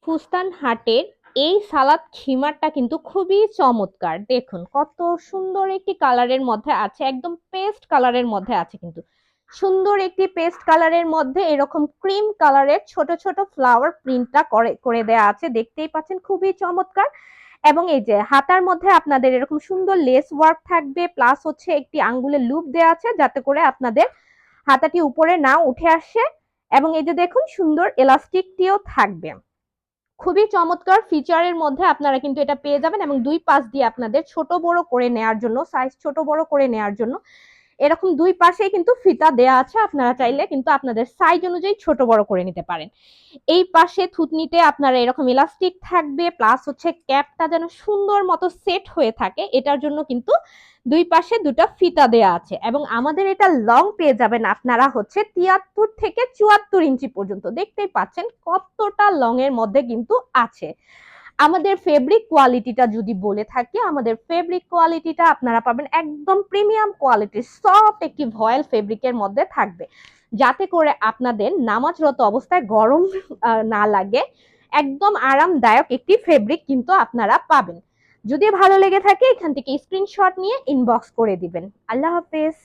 ফুস্তান হাটের এই সালাদ খিমারটা কিন্তু খুবই চমৎকার। দেখুন কত সুন্দর একটি কালারের মধ্যে আছে, একদম পেস্ট কালারের মধ্যে আছে কিন্তু। সুন্দর একটি পেস্ট কালারের মধ্যে এরকম ক্রিম কালারের ছোট ছোট ফ্লাওয়ার প্রিন্টটা করে করে দেয়া আছে, দেখতেই পাচ্ছেন খুবই চমৎকার। এবং এই যে হাতার মধ্যে আপনাদের এরকম সুন্দর লেস ওয়ার্ক থাকবে, প্লাস হচ্ছে একটি আঙ্গুলের লুপ দেওয়া আছে যাতে করে আপনাদের হাতাটি উপরে না উঠে আসে। এবং এই যে দেখুন সুন্দর এলাস্টিকটিও থাকবে, খুবই চমৎকার ফিচারের মধ্যে আপনারা কিন্তু এটা পেয়ে যাবেন। এবং দুই পাশ দিয়ে আপনাদের ছোট বড় করে নেয়ার জন্য, সাইজ ছোট বড় করে নেয়ার জন্য এরকম দুই পাশেই কিন্তু ফিতা দেয়া আছে, আপনারা চাইলে কিন্তু আপনাদের সাইজ অনুযায়ী ছোট বড় করে নিতে পারেন। এই পাশে থুতনিতে আপনারা এরকম ইলাস্টিক থাকবে, প্লাস হচ্ছে ক্যাপটা যেন সুন্দর মতো সেট হয়ে থাকে এটার জন্য কিন্তু দুই পাশে দুটা ফিতা দেয়া আছে। এবং আমাদের এটা লং পেয়ে যাবেন আপনারা হচ্ছে 73 থেকে 74 ইঞ্চি পর্যন্ত, দেখতেই পাচ্ছেন কতটা লং এর মধ্যে কিন্তু আছে। আমাদের ফেব্রিক কোয়ালিটিটা যদি বলে থাকি, আমাদের ফেব্রিক কোয়ালিটিটা আপনারা পাবেন একদম প্রিমিয়াম কোয়ালিটির সফট একটি ভয়েল ফেব্রিকের মধ্যে থাকবে, যাতে করে আপনাদের নামাজরত অবস্থায় গরম না লাগে। একদম আরামদায়ক একটি ফেব্রিক কিন্তু আপনারা পাবেন। যদি ভালো লেগে থাকে এখান থেকে স্ক্রিনশট নিয়ে ইনবক্স করে দিবেন। আল্লাহ হাফেজ।